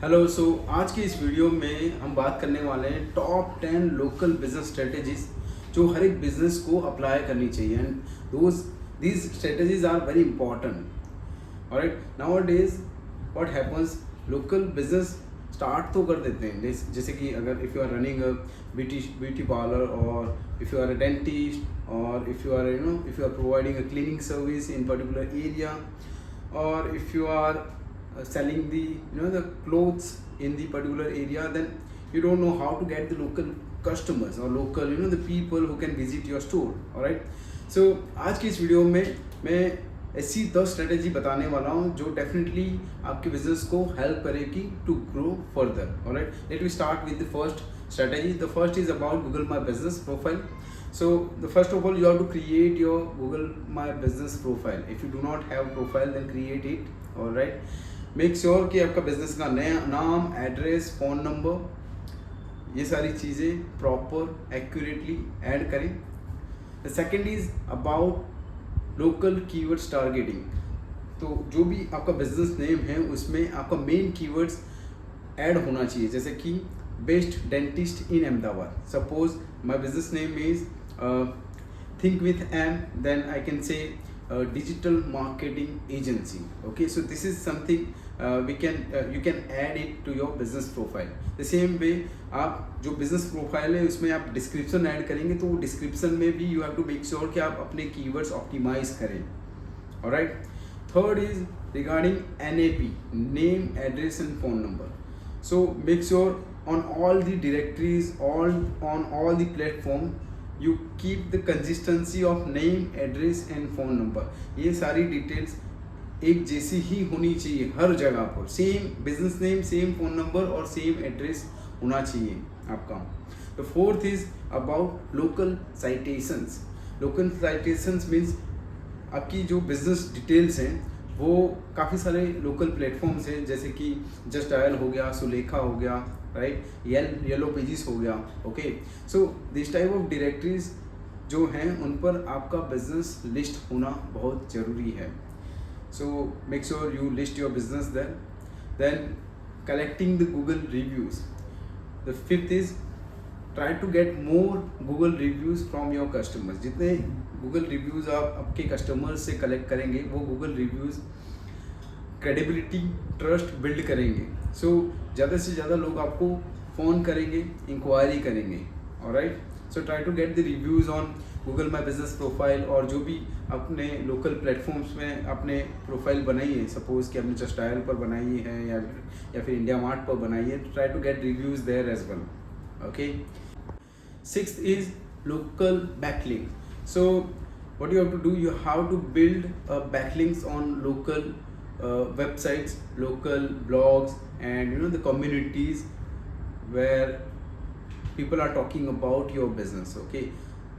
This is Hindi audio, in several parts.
हेलो। आज की इस वीडियो में हम बात करने वाले हैं टॉप 10 लोकल बिजनेस स्ट्रेटजीज जो हर एक बिजनेस को अप्लाई करनी चाहिए and those these strategies are very important. Alright, nowadays what happens, local business start तो कर देते हैं, जैसे कि अगर if you are running a beauty parlour और if you are a dentist और if you are providing a cleaning service in particular area or if you are selling the clothes in the particular area, then you don't know how to get the local customers or local the people who can visit your store. all right, so आज की इस वीडियो में मैं ऐसी 10 स्ट्रेटेजी बताने वाला हूँ जो डेफिनेटली आपके बिजनेस को हेल्प करेगी to grow further. Alright, let we start with the first strategy. The first is about Google My Business profile. So the first of all, you have to create your Google My Business profile. If you do not have profile, then create it. all right, make sure कि आपका बिजनेस का नया नाम, एड्रेस, फ़ोन नंबर, ये सारी चीज़ें प्रॉपर एक्यूरेटली ऐड करें। The second is about local keywords targeting. तो जो भी आपका बिजनेस नेम है उसमें आपका मेन कीवर्ड्स ऐड होना चाहिए, जैसे कि best dentist in Ahmedabad. Suppose my business name is Think with M, then I can say digital marketing agency. Okay, so this is something you can add it to your business profile. The same way, आप जो business profile है उसमें आप description ऐड करेंगे तो description में भी you have to make sure कि आप अपने keywords optimize करें. Alright, third is regarding NAP, name, address and phone number. So make sure on all the directories, on all the platform, you keep the consistency of name, address and phone number. ये सारी डिटेल्स एक जैसी ही होनी चाहिए हर जगह पर, same business name, same phone number और सेम एड्रेस होना चाहिए आपका. तो fourth is about local citations. Local citations means आपकी जो बिजनेस डिटेल्स हैं वो काफ़ी सारे लोकल प्लेटफॉर्म्स हैं, जैसे कि जस्ट डायल हो गया, सुलेखा हो गया, राइट, येलो पेजेस हो गया. Okay, so this type of directories जो हैं उन पर आपका बिजनेस लिस्ट होना बहुत ज़रूरी है. So make sure you list your business then collecting the Google reviews. The fifth is try to get more Google reviews from your customers. जितने गूगल रिव्यूज़ आप आपके कस्टमर्स से कलेक्ट करेंगे वो Google reviews credibility, trust build करेंगे. सो ज़्यादा से ज़्यादा लोग आपको फ़ोन करेंगे, इंक्वायरी करेंगे. Alright, so try to get the reviews on Google My Business profile, और जो भी अपने लोकल प्लेटफॉर्म्स में आपने प्रोफाइल बनाई है, सपोज़ कि आपने जस्ट डायल पर बनाई है या फिर इंडिया मार्ट पर बनाई है, try to get reviews there as well. Okay, sixth is local backlink. So what you have to do, you have to build backlinks on local websites, local blogs and the communities where people are talking about your business. Okay,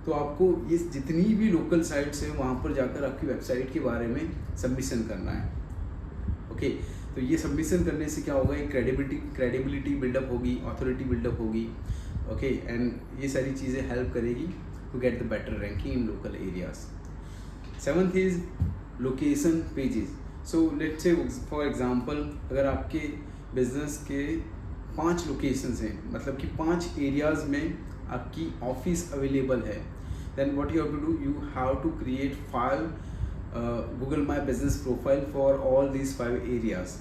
तो आपको ये जितनी भी लोकल साइट्स हैं वहाँ पर जाकर आपकी वेबसाइट के बारे में सबमिशन करना है. ओके, तो ये सबमिशन करने से क्या होगा, एक क्रेडिबिलिटी बिल्डअप होगी, ऑथोरिटी बिल्डअप होगी. ओके, एंड ये सारी चीज़ें हेल्प करेगी to get the better ranking in local areas. Seventh is location pages. So let's say for example अगर आपके बिजनेस के 5 लोकेशंस हैं, मतलब कि 5 एरियाज़ में आपकी ऑफिस अवेलेबल है, then what you have to do, you have to create 5 Google My Business profile for all these 5 areas.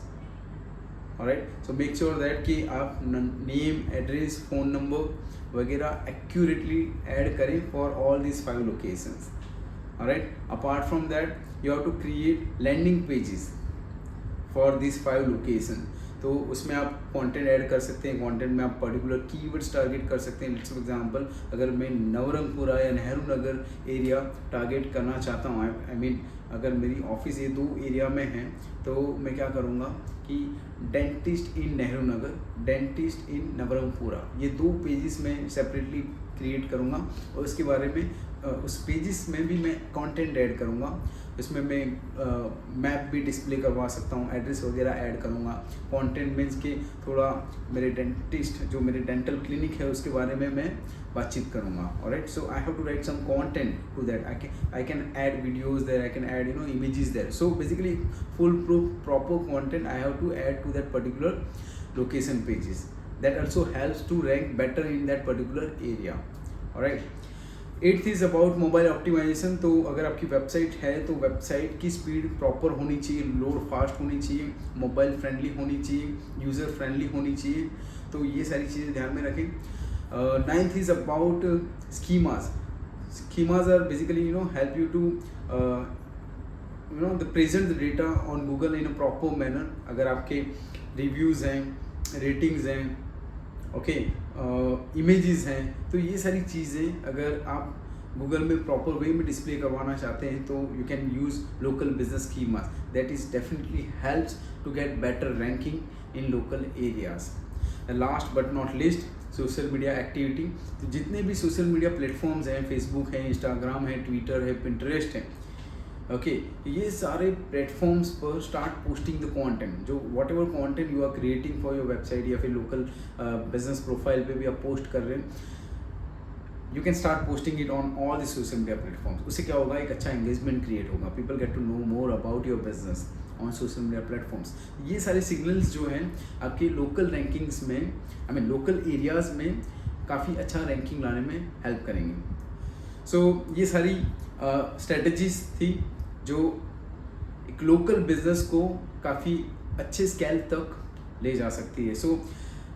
Alright, so make sure that कि आप नेम, एड्रेस, फ़ोन नंबर वगैरह एक्यूरेटली ऐड करें for all these 5 locations. Alright, apart from that you have to create landing pages for this 5 location. तो उसमें आप कंटेंट ऐड कर सकते हैं. कंटेंट में आप पर्टिकुलर कीवर्ड्स टारगेट कर सकते हैं. फॉर एग्जांपल अगर मैं नवरंगपुरा या नेहरू नगर एरिया टारगेट करना चाहता हूँ, आई मीन अगर मेरी ऑफिस ये 2 एरिया में है, तो मैं क्या करूँगा कि डेंटिस्ट इन नेहरू नगर, डेंटिस्ट इन नवरंगपुरा, ये 2 पेजेस में सेपरेटली क्रिएट करूँगा और उसके बारे में उस पेजेस में भी मैं कंटेंट ऐड करूँगा. इसमें मैं मैप भी डिस्प्ले करवा सकता हूँ, एड्रेस वगैरह ऐड करूँगा. कंटेंट मीन्स कि थोड़ा मेरे डेंटिस्ट, जो मेरे डेंटल क्लिनिक है उसके बारे में मैं बातचीत करूँगा. Alright, so I have to write some content to that. I can add videos there, I can add images there. So basically full proof proper content I have to add to that particular location pages. That also helps to rank better in that particular area. Alright. 8th is about mobile optimisation. तो अगर आपकी वेबसाइट है तो वेबसाइट की स्पीड प्रॉपर होनी चाहिए, लोड फास्ट होनी चाहिए, मोबाइल फ्रेंडली होनी चाहिए, यूज़र फ्रेंडली होनी चाहिए. तो ये सारी चीज़ें ध्यान में रखें. 9th is about schemas. Schemas are basically help you to the present the data on Google in a proper manner. अगर आपके रिव्यूज़ हैं, रेटिंग्स हैं, ओके, इमेजेस हैं, तो ये सारी चीज़ें अगर आप गूगल में प्रॉपर वे में डिस्प्ले करवाना चाहते हैं तो you can use local business schemas. That is definitely helps to get better ranking in local areas. Last but not least, social media activity. तो जितने भी सोशल मीडिया प्लेटफॉर्म्स हैं, फेसबुक है, इंस्टाग्राम है, ट्विटर है, पिंटरेस्ट है, ओके, ये सारे प्लेटफॉर्म्स पर स्टार्ट पोस्टिंग द कंटेंट. जो whatever content you are creating for your website या फिर लोकल बिजनेस प्रोफाइल पे भी आप पोस्ट कर रहे हैं, you can start posting it on all the social media platforms. उससे क्या होगा, एक अच्छा एंगेजमेंट क्रिएट होगा. People get to know more about your business on social media platforms. ये सारे सिग्नल्स जो हैं आपके लोकल रैंकिंग्स में, आई मीन लोकल एरियाज़ में काफ़ी अच्छा रैंकिंग लाने में हेल्प करेंगे. सो ये सारी स्ट्रेटजीज थी जो एक लोकल बिजनेस को काफ़ी अच्छे स्केल तक ले जा सकती है. So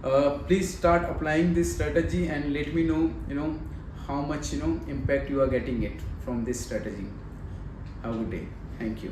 please start applying this strategy and let me know how much impact you are getting it from this strategy. Have a good day. Thank you.